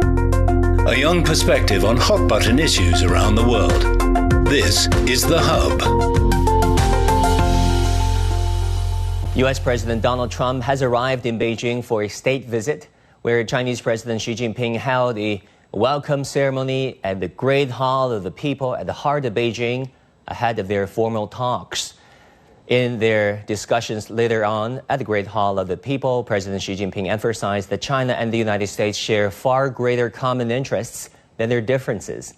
A young perspective on hot-button issues around the world. This is The Hub. U.S. President Donald Trump has arrived in Beijing for a state visit, where Chinese President Xi Jinping held a welcome ceremony at the Great Hall of the People at the heart of Beijing ahead of their formal talks. In their discussions later on at the Great Hall of the People, President Xi Jinping emphasized that China and the United States share far greater common interests than their differences,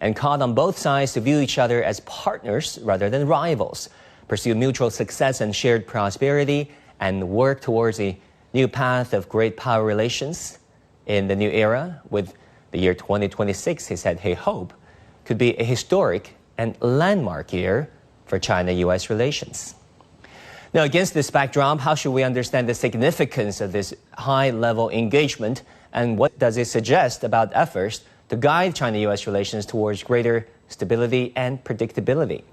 and called on both sides to view each other as partners rather than rivals, pursue mutual success and shared prosperity, and work towards a new path of great power relations in the new era. With the year 2026, he said he hoped, could be a historic and landmark year for China-U.S. relations. Now, against this backdrop, how should we understand the significance of this high-level engagement, and what does it suggest about efforts to guide China-U.S. relations towards greater stability and predictability?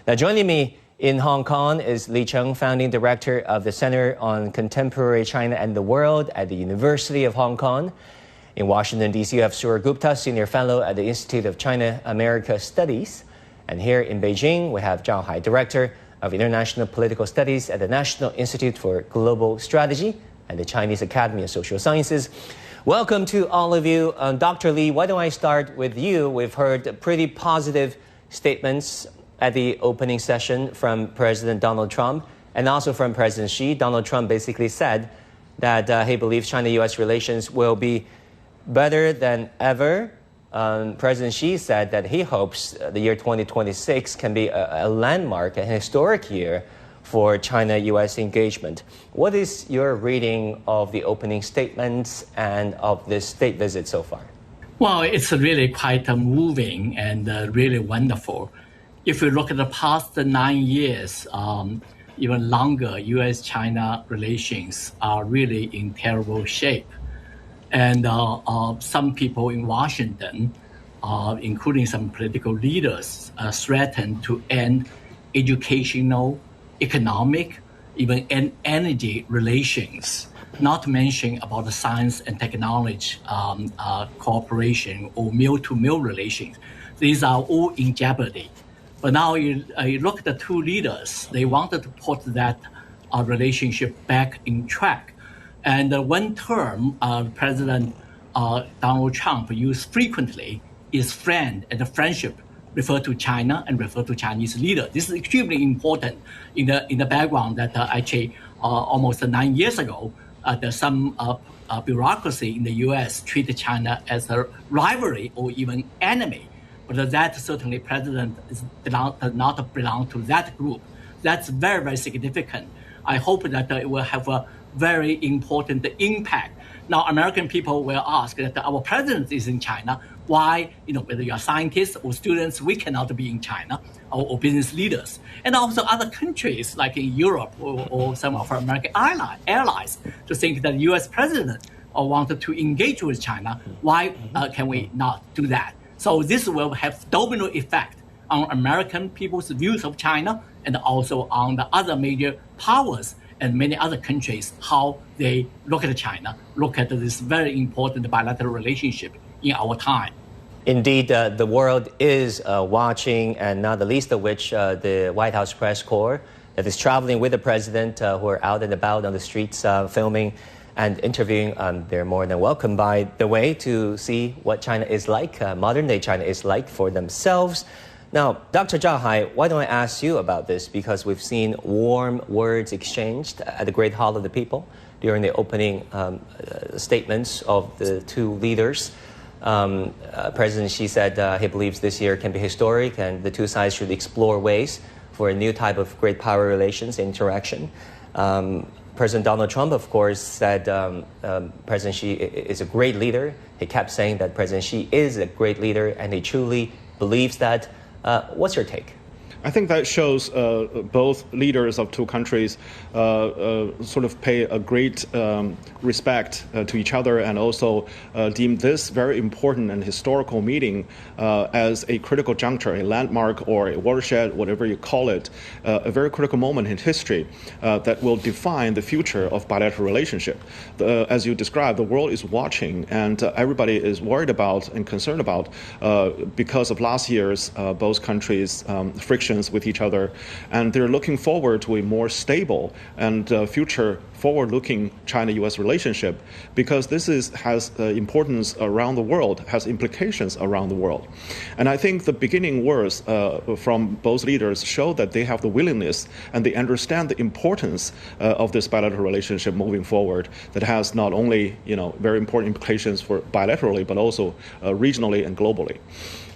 Now, joining me in Hong Kong is Li Cheng, founding director of the Center on Contemporary China and the World at the University of Hong Kong. In Washington, D.C., you have Surya Gupta, senior fellow at the Institute of China-America Studies. And here in Beijing, we have Zhao Hai, director of International Political Studies at the National Institute for Global Strategy and the Chinese Academy of Social Sciences. Welcome to all of you. Dr. Li, why don't I start with you? We've heard pretty positive statements at the opening session from President Donald Trump and also from President Xi. Donald Trump basically said that he believes China-U.S. relations will be better than ever. President Xi said that he hopes the year 2026 can be a landmark, a historic year for China-U.S. engagement. What is your reading of the opening statements and of this state visit so far? Well, it's really quite moving and really wonderful. If you look at the past 9 years, even longer, U.S.-China relations are really in terrible shape. And some people in Washington, including some political leaders, threatened to end educational, economic, even energy relations, not to mention about the science and technology cooperation or meal-to-meal relations. These are all in jeopardy. But now you look at the two leaders, they wanted to put that relationship back in track. And one term President Donald Trump used frequently is friend, and the friendship refer to China and refer to Chinese leaders. This is extremely important in the background that actually almost 9 years ago, some bureaucracy in the U.S. treated China as a rivalry or even enemy. But that certainly President does not belong to that group. That's very, very significant. I hope that it will have a very important impact. Now, American people will ask that our president is in China. Why, whether you are scientists or students, we cannot be in China, or business leaders. And also other countries like in Europe or some of our American allies to think that the U.S. president wanted to engage with China. Why can we not do that? So this will have domino effect on American people's views of China and also on the other major powers and many other countries, how they look at China, look at this very important bilateral relationship in our time. Indeed, the world is watching, and not the least of which the White House press corps that is traveling with the president, who are out and about on the streets filming and interviewing. They're more than welcome, by the way, to see what China is like, modern-day China is like for themselves. Now, Dr. Zhao Hai, why don't I ask you about this? Because we've seen warm words exchanged at the Great Hall of the People during the opening statements of the two leaders. President Xi said he believes this year can be historic, and the two sides should explore ways for a new type of great power relations interaction. President Donald Trump, of course, said President Xi is a great leader. He kept saying that President Xi is a great leader, and he truly believes that. What's your take? I think that shows both leaders of two countries sort of pay a great respect to each other, and also deem this very important and historical meeting as a critical juncture, a landmark or a watershed, whatever you call it, a very critical moment in history that will define the future of bilateral relationship. As you described, the world is watching, and everybody is worried about and concerned about because of last year's both countries' friction with each other, and they're looking forward to a more stable and future forward-looking China-U.S. relationship, because this has importance around the world, has implications around the world. And I think the beginning words from both leaders show that they have the willingness and they understand the importance of this bilateral relationship moving forward, that has not only very important implications for bilaterally, but also regionally and globally.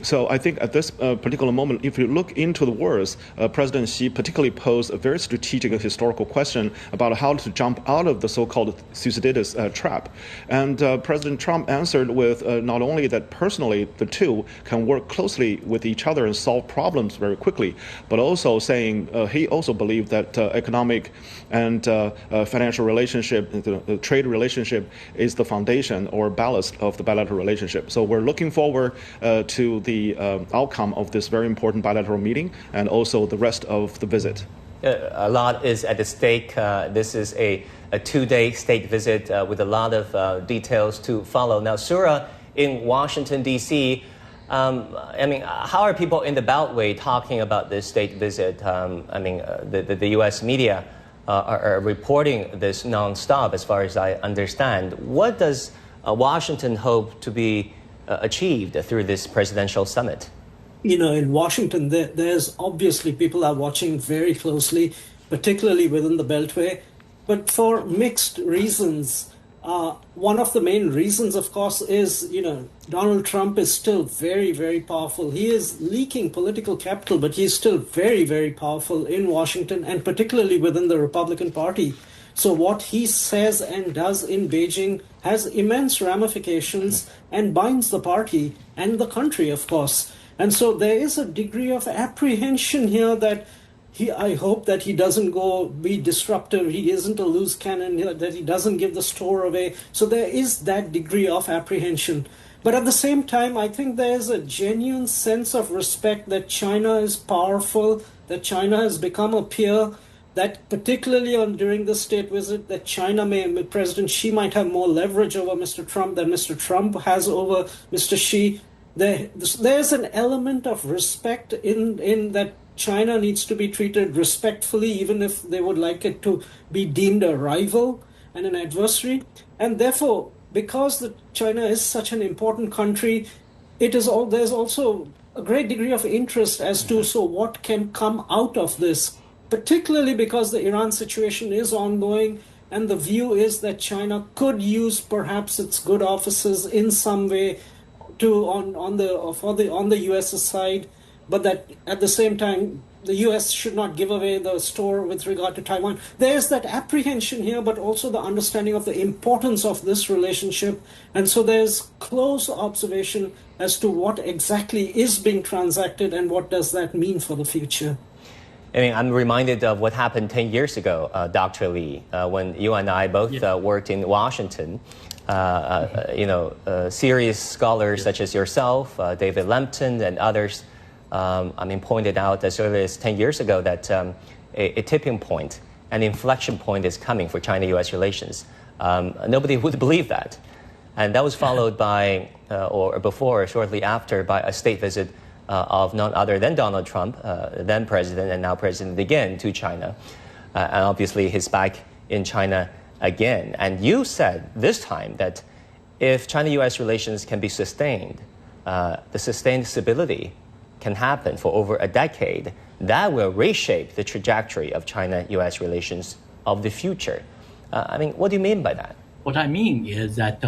So I think at this particular moment, if you look into the words, President Xi particularly posed a very strategic and historical question about how to jump out of the so-called Thucydides trap. And President Trump answered with not only that personally the two can work closely with each other and solve problems very quickly, but also saying he also believed that economic and financial relationship, the trade relationship is the foundation or ballast of the bilateral relationship. So we're looking forward to the outcome of this very important bilateral meeting and also the rest of the visit. A lot is at the stake. This is a two-day state visit with a lot of details to follow. Now, Sura, in Washington, D.C., how are people in the Beltway talking about this state visit? The U.S. media are reporting this nonstop, as far as I understand. What does Washington hope to be achieved through this presidential summit? In Washington, there's obviously people are watching very closely, particularly within the Beltway, but for mixed reasons. One of the main reasons, of course, is, Donald Trump is still very, very powerful. He is leaking political capital, but he's still very, very powerful in Washington, and particularly within the Republican Party. So what he says and does in Beijing has immense ramifications and binds the party and the country, of course. And so there is a degree of apprehension here that I hope that he doesn't go be disruptive, he isn't a loose cannon, that he doesn't give the store away. So there is that degree of apprehension. But at the same time, I think there's a genuine sense of respect that China is powerful, that China has become a peer, that particularly during the state visit, that President Xi might have more leverage over Mr. Trump than Mr. Trump has over Mr. Xi. There's an element of respect in that China needs to be treated respectfully, even if they would like it to be deemed a rival and an adversary. And therefore, because China is such an important country, there's also a great degree of interest as to what can come out of this, particularly because the Iran situation is ongoing, and the view is that China could use perhaps its good offices in some way on the U.S.'s side, but that at the same time the U.S. should not give away the store with regard to Taiwan. There's that apprehension here, but also the understanding of the importance of this relationship, and so there's close observation as to what exactly is being transacted and what does that mean for the future. I'm reminded of what happened 10 years ago, Dr. Li, when you and I both worked in Washington. Serious scholars such as yourself, David Lempton, and others, pointed out as early as 10 years ago that a tipping point, an inflection point is coming for China-U.S. relations. Nobody would believe that. And that was followed by, shortly after, by a state visit of none other than Donald Trump, then president and now president again, to China. And obviously he's back in China again. And you said this time that if China-U.S. relations can be sustained, the sustained stability can happen for over a decade, that will reshape the trajectory of China-U.S. relations of the future. What do you mean by that? What I mean is that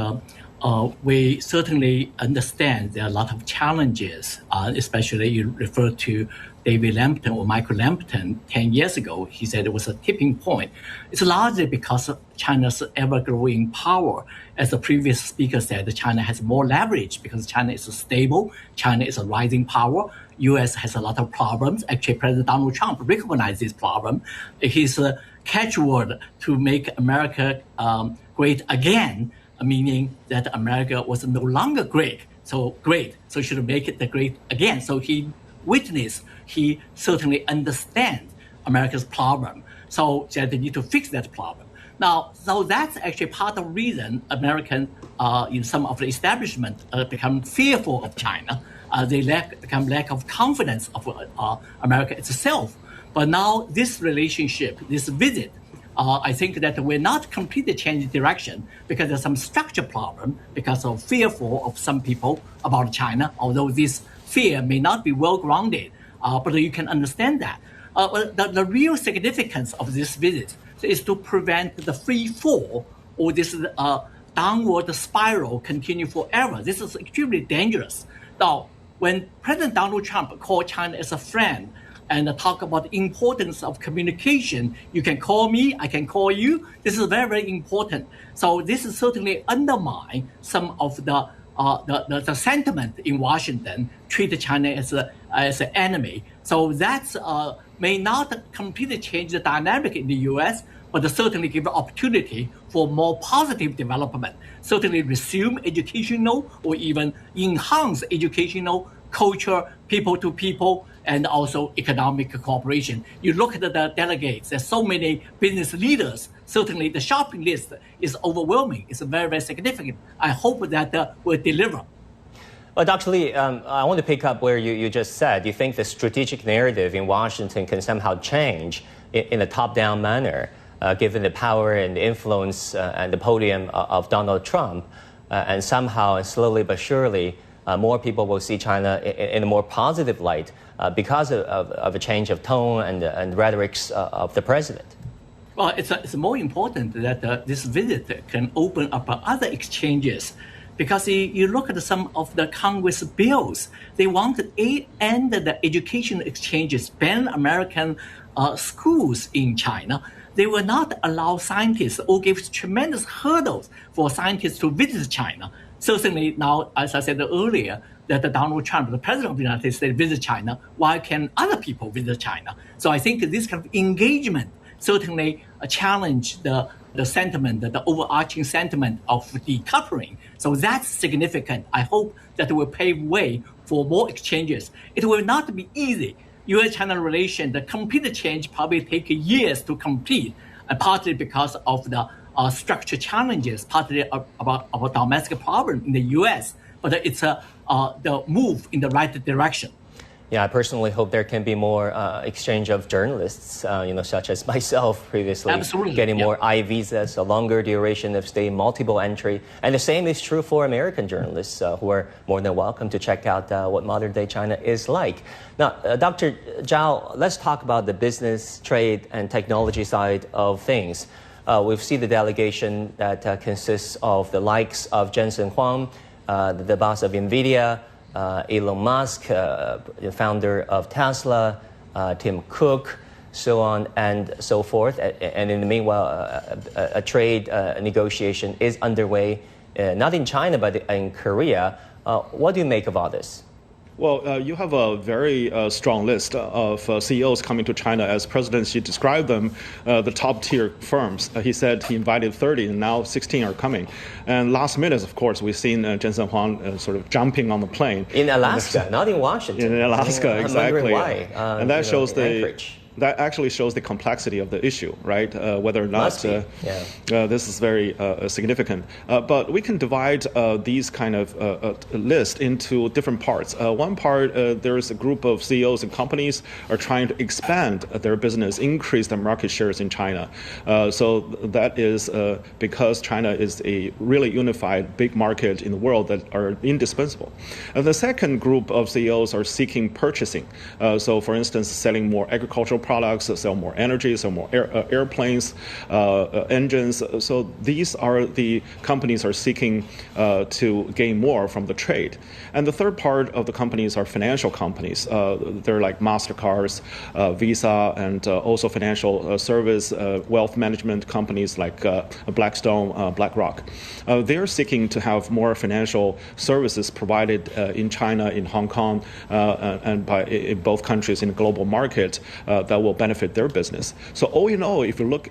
we certainly understand there are a lot of challenges, especially you refer to David Lampton or Michael Lampton 10 years ago. He said it was a tipping point. It's largely because of China's ever-growing power. As the previous speaker said, China has more leverage because China is stable, China is a rising power. U.S. has a lot of problems. Actually, President Donald Trump recognized this problem. His catchword to make America great again, meaning that America was no longer great, so should make it the great again. So he certainly understands America's problem. So that they need to fix that problem. Now, so that's actually part of the reason Americans, in some of the establishment, become fearful of China. They become lack of confidence of America itself. But now this relationship, this visit, I think that we're not completely changing direction because there's some structure problem because of fearful of some people about China, although this fear may not be well-grounded, but you can understand that. The real significance of this visit is to prevent the free fall or this downward spiral continue forever. This is extremely dangerous. Now, when President Donald Trump called China as a friend and talk about the importance of communication, you can call me, I can call you. This is very, very important. So this is certainly undermine some of the sentiment in Washington, treat China as an enemy. So that may not completely change the dynamic in the U.S., but certainly give an opportunity for more positive development, certainly resume educational or even enhance educational, culture, people to people, and also economic cooperation. You look at the delegates, there's so many business leaders, certainly the shopping list is overwhelming. It's very, very significant. I hope that will deliver. Well, Dr. Li, I want to pick up where you just said. You think the strategic narrative in Washington can somehow change in a top-down manner, given the power and the influence and the podium of Donald Trump, and somehow, and slowly but surely, more people will see China in a more positive light because of a change of tone and rhetorics of the president. Well, it's more important that this visit can open up other exchanges, because you look at some of the Congress bills, they want to end the education exchanges, ban American schools in China. They will not allow scientists or give tremendous hurdles for scientists to visit China. Certainly now, as I said earlier, that Donald Trump, the president of the United States, visits China. Why can other people visit China? So I think this kind of engagement certainly challenge the sentiment, the overarching sentiment of decoupling. So that's significant. I hope that it will pave way for more exchanges. It will not be easy. U.S.-China relation, the complete change probably take years to complete, partly because of the structural challenges, partly about our domestic problem in the U.S., but it's the move in the right direction. Yeah, I personally hope there can be more exchange of journalists, such as myself previously. Absolutely. Getting more I-visas, a longer duration of stay, multiple entry. And the same is true for American journalists who are more than welcome to check out what modern-day China is like. Now, Dr. Zhao, let's talk about the business, trade, and technology side of things. We've seen the delegation that consists of the likes of Jensen Huang, the boss of NVIDIA, Elon Musk, the founder of Tesla, Tim Cook, so on and so forth. And in the meanwhile, a trade negotiation is underway, not in China, but in Korea. What do you make of all this? Well, you have a very strong list of CEOs coming to China. As President Xi described them, the top-tier firms. He said he invited 30, and now 16 are coming. And last minute, of course, we've seen Jensen Huang sort of jumping on the plane. In Alaska, not in Washington. In Alaska, exactly. I'm wondering why. And that shows Anchorage. That actually shows the complexity of the issue, right? Whether or not this is very significant. But we can divide these kind of lists into different parts. One part, there's a group of CEOs and companies are trying to expand their business, increase their market shares in China. So that is because China is a really unified big market in the world that are indispensable. The second group of CEOs are seeking purchasing. So for instance, selling more agricultural products, sell more energy, sell more airplanes, engines. So these are the companies are seeking to gain more from the trade. And the third part of the companies are financial companies. They're like MasterCards, Visa, and also financial service, wealth management companies like Blackstone, BlackRock. They're seeking to have more financial services provided in China, in Hong Kong, and in both countries in the global market that will benefit their business. So all in all, if you look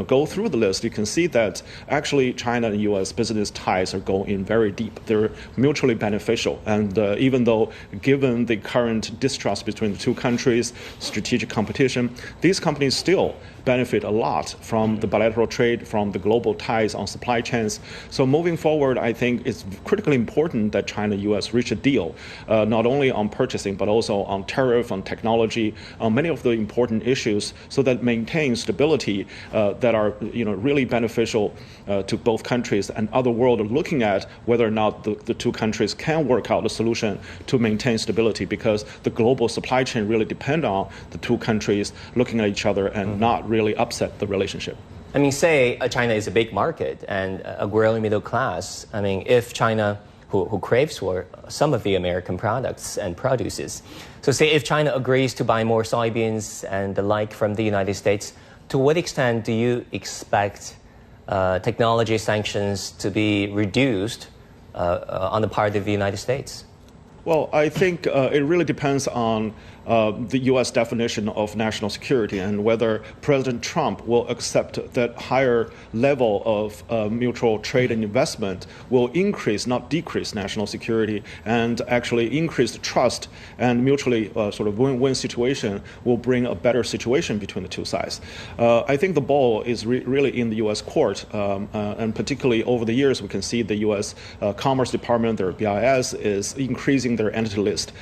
go through the list, you can see that actually China and U.S. business ties are going very deep. They're mutually beneficial. And even though, given the current distrust between the two countries, strategic competition, these companies still benefit a lot from the bilateral trade, from the global ties on supply chains. So moving forward, I think it's critically important that China and U.S. reach a deal, not only on purchasing, but also on tariff, on technology, on many of the important issues, so that maintain stability that are really beneficial to both countries and other world looking at whether or not the two countries can work out a solution to maintain stability, because the global supply chain really depend on the two countries looking at each other and not really upset the relationship. I mean, say China is a big market and a growing middle class. I mean, if China, who craves for some of the American products and produces, so say if China agrees to buy more soybeans and the like from the United States, to what extent do you expect technology sanctions to be reduced on the part of the United States? Well, I think it really depends on the U.S. definition of national security and whether President Trump will accept that higher level of mutual trade and investment will increase, not decrease, national security, and actually increase the trust and mutually sort of win-win situation will bring a better situation between the two sides. I think the ball is really in the U.S. court, and particularly over the years we can see the U.S. Commerce Department, their BIS, is increasing their entity list,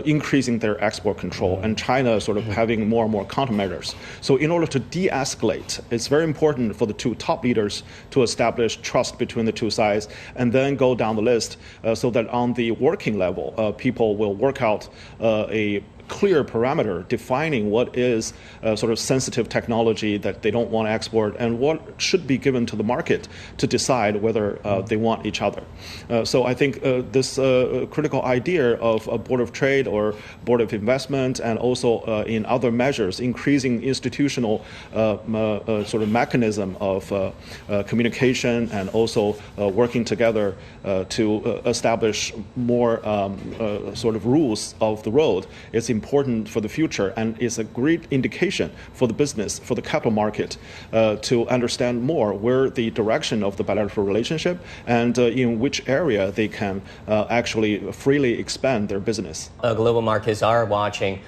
increasing their export control, and China sort of having more and more countermeasures. So in order to de-escalate, it's very important for the two top leaders to establish trust between the two sides and then go down the list so that on the working level, people will work out a clear parameter defining what is sort of sensitive technology that they don't want to export and what should be given to the market to decide whether they want each other. So I think this critical idea of a board of trade or board of investment, and also in other measures, increasing institutional sort of mechanism of communication and also working together to establish more sort of rules of the road, it's important for the future and is a great indication for the business, for the capital market, to understand more where the direction of the bilateral relationship and in which area they can actually freely expand their business. Global markets are watching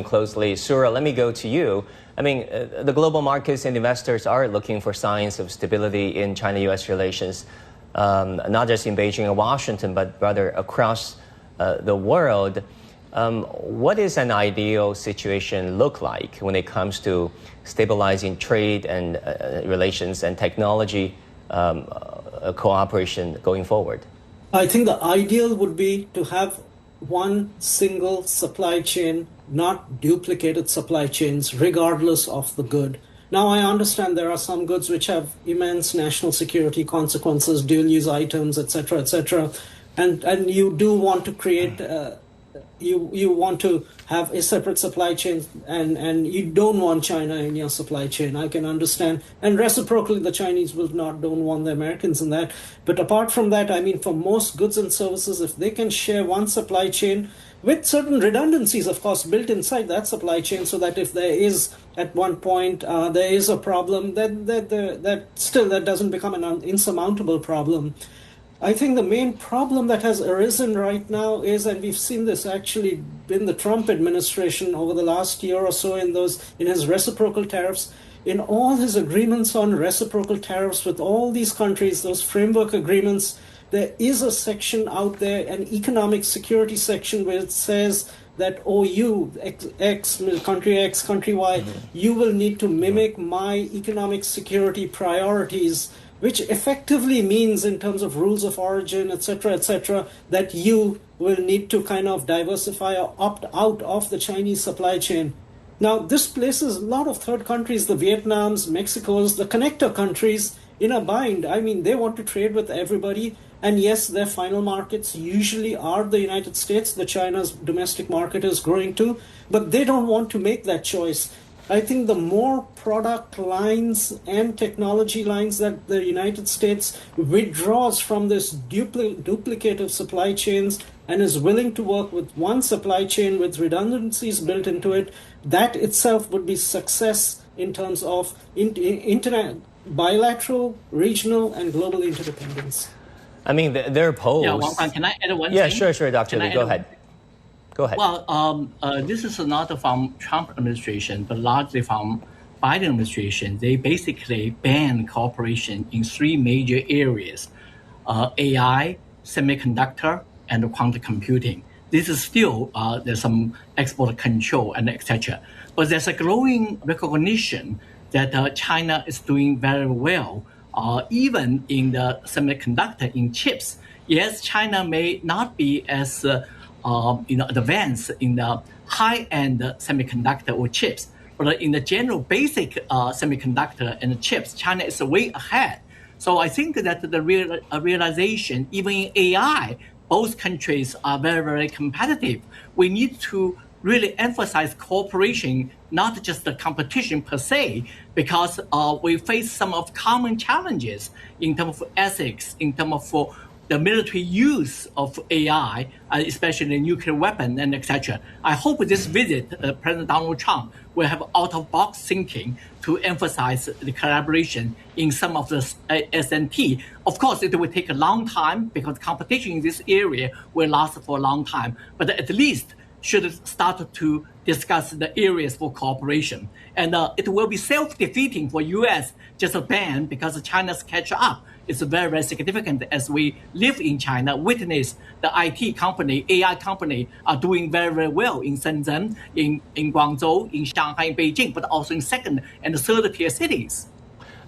closely. Sura, let me go to you. I mean, the global markets and investors are looking for signs of stability in China-U.S. relations, not just in Beijing and Washington, but rather across the world. What does an ideal situation look like when it comes to stabilizing trade and relations and technology cooperation going forward? I think the ideal would be to have one single supply chain, not duplicated supply chains, regardless of the good. Now, I understand there are some goods which have immense national security consequences, dual-use items, etc., and you do want to create you want to have a separate supply chain, and you don't want China in your supply chain. I can understand. And reciprocally, the Chinese don't want the Americans in that. But apart from that, I mean, for most goods and services, if they can share one supply chain with certain redundancies, of course, built inside that supply chain, so that if there is, at one point, there is a problem, that doesn't become an insurmountable problem. I think the main problem that has arisen right now is, and we've seen this actually in the Trump administration over the last year or so in his reciprocal tariffs, in all his agreements on reciprocal tariffs with all these countries, those framework agreements, there is a section out there, an economic security section, where it says that, oh, you, country X, country Y, you will need to mimic my economic security priorities, which effectively means, in terms of rules of origin, etc., that you will need to kind of diversify or opt out of the Chinese supply chain. Now, this places a lot of third countries, the Vietnams, Mexicos, the connector countries, in a bind. I mean, they want to trade with everybody. And yes, their final markets usually are the United States. The China's domestic market is growing too, but they don't want to make that choice. I think the more product lines and technology lines that the United States withdraws from this duplicative supply chains and is willing to work with one supply chain with redundancies built into it, that itself would be success in terms of bilateral, regional, and global interdependence. I mean, they're opposed. Yeah, Wang, can I add one thing? Yeah, sure, Dr. Lee, go ahead. Go ahead. Well, this is not from Trump administration, but largely from Biden administration. They basically banned cooperation in three major areas: AI, semiconductor, and quantum computing. This is still there's some export control and etc. But there's a growing recognition that China is doing very well, even in the semiconductor, in chips. Yes, China may not be as advanced in the high-end semiconductor or chips, but in the general basic semiconductor and chips, China is way ahead. So I think that the realization, even in AI, both countries are very, very competitive. We need to really emphasize cooperation, not just the competition per se, because we face some of common challenges in terms of ethics, in terms of the military use of AI, especially the nuclear weapon and etc. I hope this visit, President Donald Trump will have out-of-box thinking to emphasize the collaboration in some of the S&T. Of course, it will take a long time because competition in this area will last for a long time, but at least should start to discuss the areas for cooperation. And it will be self-defeating for U.S. just a ban because China's catch up. It's very, very significant as we live in China, witness the IT company, AI company are doing very, very well in Shenzhen, in Guangzhou, in Shanghai, in Beijing, but also in second and third tier cities.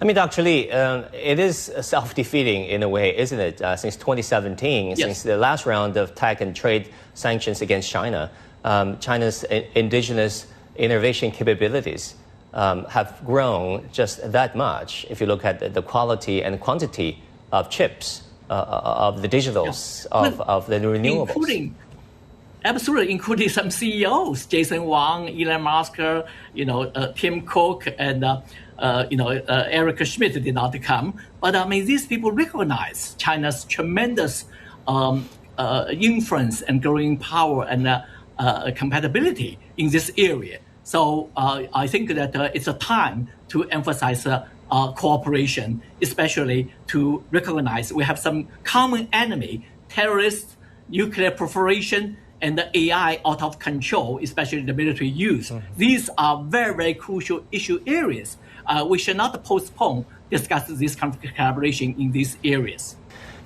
I mean, Dr. Lee, it is self-defeating in a way, isn't it? Since 2017, yes. Since the last round of tech and trade sanctions against China, China's indigenous innovation capabilities have grown just that much. If you look at the quality and quantity of chips, of the digitals, of the renewables. Including some CEOs, Jason Wang, Elon Musk, Tim Cook, and Eric Schmidt did not come. But I mean, these people recognize China's tremendous influence and growing power and compatibility in this area. So I think that it's a time to emphasize cooperation, especially to recognize we have some common enemy, terrorists, nuclear proliferation, and the AI out of control, especially the military use. Mm-hmm. These are very, very crucial issue areas. We should not postpone discussing this kind of collaboration in these areas.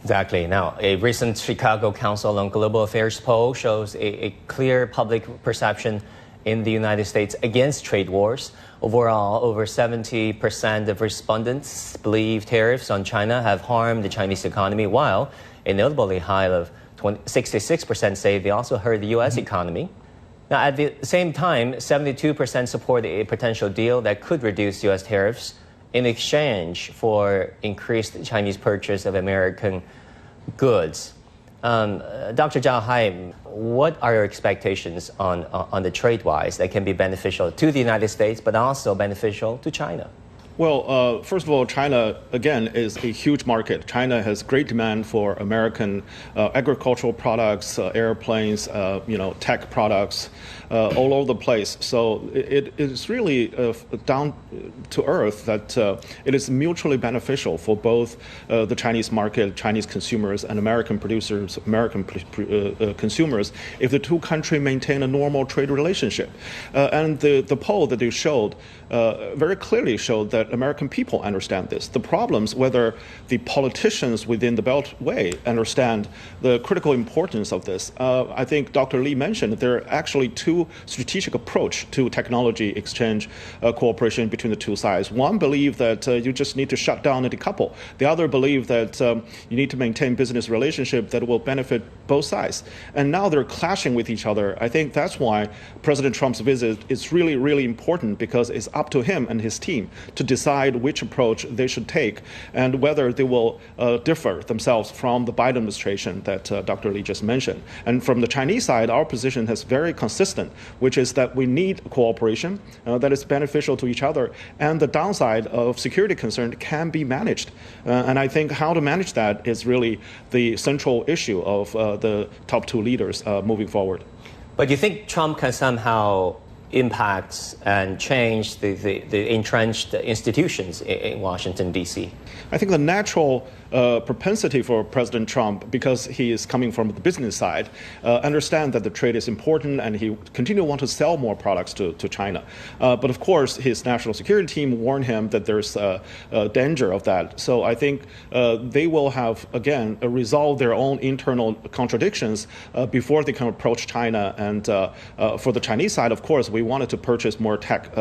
Exactly. Now, a recent Chicago Council on Global Affairs poll shows a clear public perception in the United States against trade wars. Overall, over 70% of respondents believe tariffs on China have harmed the Chinese economy, while a notably high of 66% say they also hurt the U.S. economy. Now, at the same time, 72% support a potential deal that could reduce U.S. tariffs in exchange for increased Chinese purchase of American goods. Dr. Zhao Hai, what are your expectations on the trade-wise that can be beneficial to the United States, but also beneficial to China? Well, first of all, China, again, is a huge market. China has great demand for American agricultural products, airplanes, tech products, all over the place. So it is really down to earth that it is mutually beneficial for both the Chinese market, Chinese consumers, and American producers, American consumers, if the two countries maintain a normal trade relationship. And the poll that you showed very clearly showed that American people understand this. The problems, whether the politicians within the Beltway understand the critical importance of this. I think Dr. Lee mentioned there are actually two strategic approach to technology exchange cooperation between the two sides. One believe that you just need to shut down and decouple. The other believe that you need to maintain business relationship that will benefit both sides. And now they're clashing with each other. I think that's why President Trump's visit is really, really important, because it's up to him and his team to decide which approach they should take and whether they will differ themselves from the Biden administration that Dr. Li just mentioned. And from the Chinese side, our position is very consistent, which is that we need cooperation that is beneficial to each other, and the downside of security concern can be managed. And I think how to manage that is really the central issue of the top two leaders moving forward. But do you think Trump can somehow impact and change the entrenched institutions in Washington, D.C.? I think the natural propensity for President Trump, because he is coming from the business side, understand that the trade is important and he continue to want to sell more products to China. But of course, his national security team warned him that there's a danger of that. So I think they will have, again, resolved their own internal contradictions before they can approach China. And for the Chinese side, of course, we wanted to purchase more tech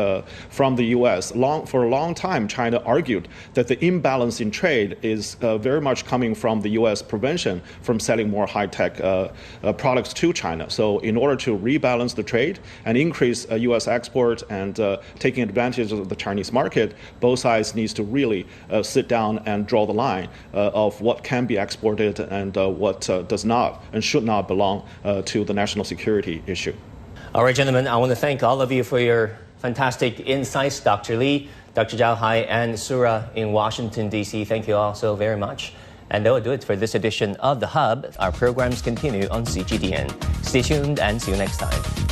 from the U.S. For a long time, China argued that the imbalance in trade is very much coming from the U.S. prevention from selling more high-tech products to China. So in order to rebalance the trade and increase U.S. export and taking advantage of the Chinese market, both sides needs to really sit down and draw the line of what can be exported and what does not and should not belong to the national security issue. All right, gentlemen, I want to thank all of you for your fantastic insights. Dr. Li, Dr. Zhao Hai, and Sura in Washington, D.C. Thank you all so very much. And that will do it for this edition of The Hub. Our programs continue on CGTN. Stay tuned and see you next time.